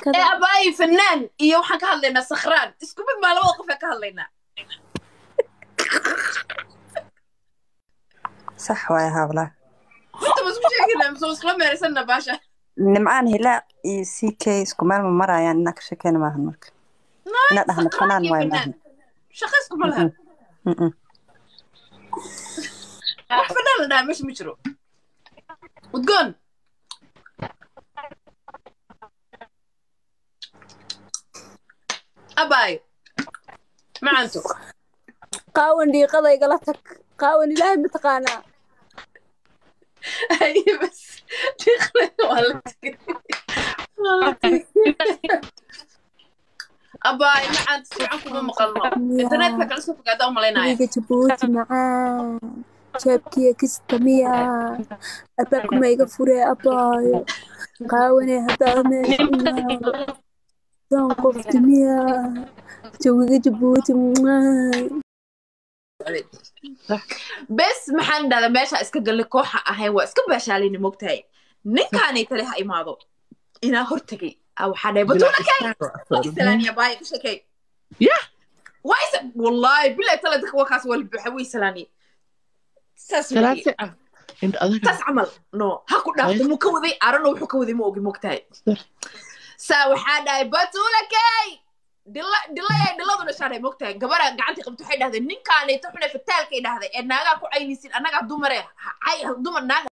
أباي فنان إيوه حكى هاللينا سخران اسكو ما له وقف حكى هاللينا صح ويا هاولا أنت بس مش كذا مسوي سلام يا رسالنا باشا نمعان هلا سي كي اسكو مال مرة يعني نكش كان ما هنمك لا ده فنان وين ما شخصكم مالها فنان لا مش مشروع وتقول أباي ما أنتو قاون دي قضي قلتك قاون إلهي متقانا أي بس تخلي والدك أباي ما أنت سمعكم مقلنا إنترنت كلا سوف قاعد أوم علينا ويجي تبوتي معاه شابكي كستمية أباكم ما يقفوري أباي قاوني هذا ماشينا قفت مية ويجي تبوتي معاه بس محن هذا ماشي اسك قال لك كوخه اهي waa iska baashaalini mogtahay ninkaanay tale ha imaado ina hortagay aw xaday batulakay islaaniya baay shakay ya ways wallahi billahi tala dadka wakaas wal buuxa way islaani salaasi inta adaka tas amal no ha ku dhaafto mu ka waday arano wuxuu ka waday ma ogi mogtahay saa waxa dhaay batulakay dilladuna shaaray mogtahay gabara gacanta qabto waxay dhahdeen ninkaanay taxuna fataalkay dhahday ee naaga ku caynaysin anaga dumare dumar naaga